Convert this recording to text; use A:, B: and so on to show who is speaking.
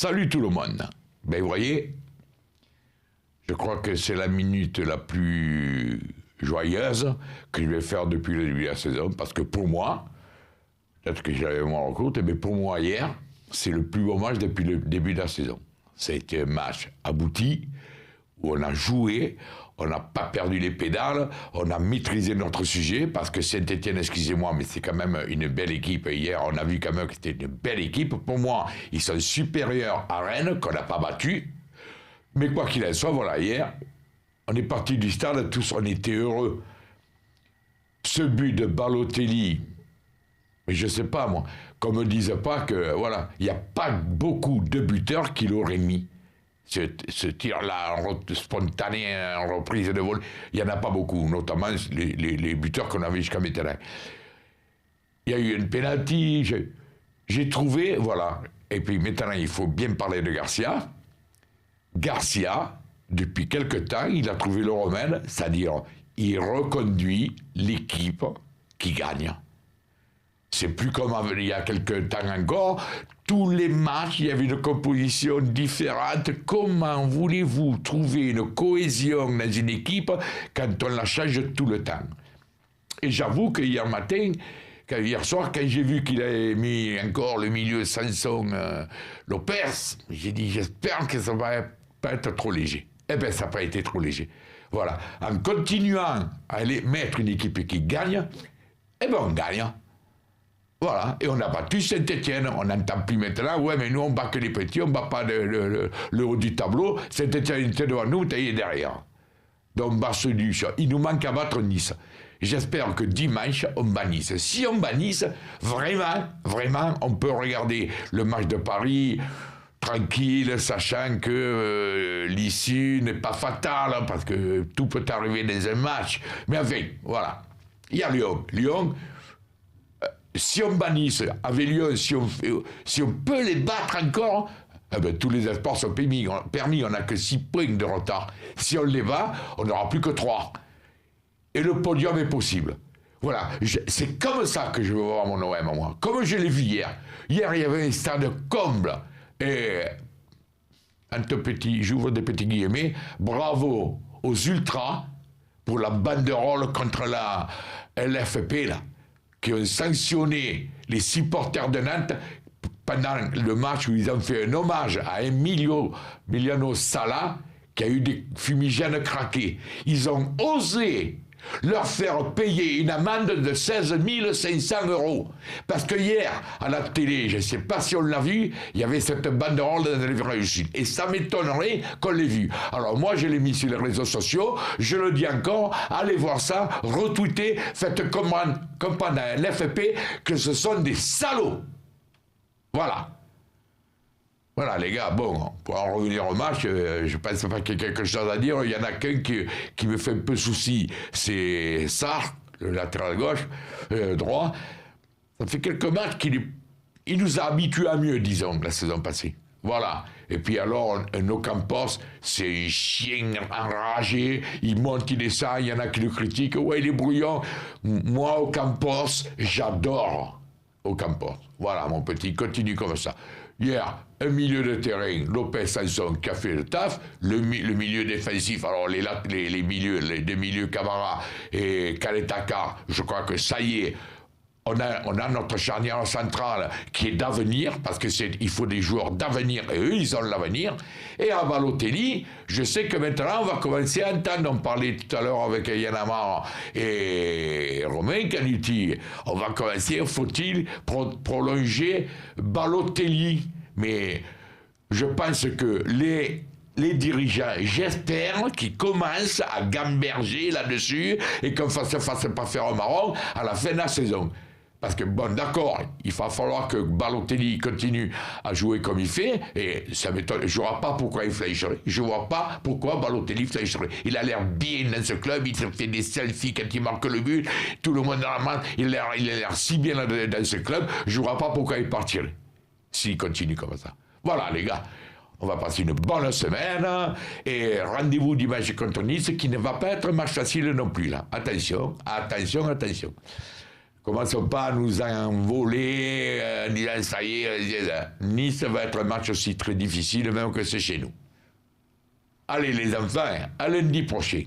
A: Salut tout le monde. Ben vous voyez, je crois que c'est la minute la plus joyeuse que je vais faire depuis le début de la saison, parce que pour moi, peut-être que j'avais moins en compte, mais pour moi hier, c'est le plus beau match depuis le début de la saison. Ça a été un match abouti, où on a joué, on n'a pas perdu les pédales, on a maîtrisé notre sujet, parce que Saint-Étienne, excusez-moi, mais c'est quand même une belle équipe. Hier, on a vu quand même que c'était une belle équipe. Pour moi, ils sont supérieurs à Rennes, qu'on n'a pas battu. Mais quoi qu'il en soit, voilà, hier, on est parti du stade, tous, on était heureux. Ce but de Balotelli, mais je ne sais pas, moi, qu'on me dise pas que, voilà, il n'y a pas beaucoup de buteurs qui l'auraient mis. Ce tir-là, spontané, en reprise de vol, il n'y en a pas beaucoup, notamment les buteurs qu'on avait jusqu'à maintenant. Il y a eu une pénalty, j'ai trouvé, voilà. Et puis maintenant, il faut bien parler de Garcia. Garcia, depuis quelque temps, il a trouvé le remède, c'est-à-dire, il reconduit l'équipe qui gagne. C'est plus comme il y a quelques temps encore. Tous les matchs, il y avait une composition différente. Comment voulez-vous trouver une cohésion dans une équipe quand on la change tout le temps? Et j'avoue que hier soir, quand j'ai vu qu'il avait mis encore le milieu Sanson Lopez, j'ai dit, j'espère que ça va pas être trop léger. Eh bien, ça n'a pas été trop léger. Voilà. En continuant à aller mettre une équipe qui gagne, eh bien, on gagne. Voilà, et on a battu Saint-Étienne, on n'entend plus maintenant, ouais, mais nous on bat que les petits, on ne bat pas le haut du tableau, Saint-Étienne était devant nous, taillé derrière. Donc on bat ceux du chat. Il nous manque à battre Nice. J'espère que dimanche, on bat Nice. Si on bat Nice, vraiment, on peut regarder le match de Paris tranquille, sachant que l'issue n'est pas fatale, parce que tout peut arriver dans un match. Mais enfin, voilà. Il y a Lyon. Lyon, si on bat Nice, avec Lyon, si on peut les battre encore, eh ben, tous les espoirs sont permis, on n'a que 6 points de retard. Si on les bat, on n'aura plus que 3. Et le podium est possible. Voilà, c'est comme ça que je veux voir mon OM, moi. Comme je l'ai vu hier. Hier, il y avait un stade comble. Et, j'ouvre des petits guillemets, bravo aux ultras pour la banderole contre la LFP, là, qui ont sanctionné les supporters de Nantes pendant le match où ils ont fait un hommage à Emiliano Sala, qui a eu des fumigènes craqués. Ils ont osé leur faire payer une amende de 16 500 €. Parce que hier, à la télé, je ne sais pas si on l'a vu, il y avait cette banderole dans les réussites. Et ça m'étonnerait qu'on l'ait vu. Alors moi, je l'ai mis sur les réseaux sociaux, je le dis encore, allez voir ça, retweetez, faites comprendre à l'FP que ce sont des salauds. Voilà. Voilà, les gars, bon, pour en revenir au match, je pense pas qu'il y ait quelque chose à dire. Il y en a qu'un qui me fait un peu souci, c'est Sarr, le latéral gauche, droit. Ça fait quelques matchs qu'il nous a habitués à mieux, disons, la saison passée. Voilà. Et puis alors, Ocampos, c'est un chien enragé, il monte, il descend, il y en a qui le critiquent. Ouais, il est brouillon. Moi, Ocampos, j'adore Ocampos. Voilà, mon petit, continue comme ça. Hier, un milieu de terrain, Lopez Sanson qui a fait le taf, le milieu défensif, alors les deux milieux Camara et Kaletaka, je crois que ça y est, on a notre charnière centrale qui est d'avenir, parce qu'il faut des joueurs d'avenir, et eux, ils ont l'avenir. Et à Balotelli, je sais que maintenant, on va commencer à entendre, on parlait tout à l'heure avec Yann Amar et Romain Canuti, on va commencer, faut-il prolonger Balotelli? Mais je pense que les dirigeants, j'espère qu'ils commencent à gamberger là-dessus et qu'on ne se fasse pas faire un marron à la fin de la saison. Parce que, bon, d'accord, il va falloir que Balotelli continue à jouer comme il fait, et ça m'étonne, je ne vois pas pourquoi il flécherait. Je ne vois pas pourquoi Balotelli flécherait. Il a l'air bien dans ce club, il se fait des selfies quand il marque le but, tout le monde dans la main, il a l'air si bien dans ce club, je ne vois pas pourquoi il partirait, s'il continue comme ça. Voilà, les gars. On va passer une bonne semaine et rendez-vous dimanche contre Nice, qui ne va pas être un match facile non plus, là. Attention, attention, attention. Commençons pas à nous envoler, ça y est, Nice va être un match aussi très difficile, même que c'est chez nous. Allez les enfants, à lundi prochain.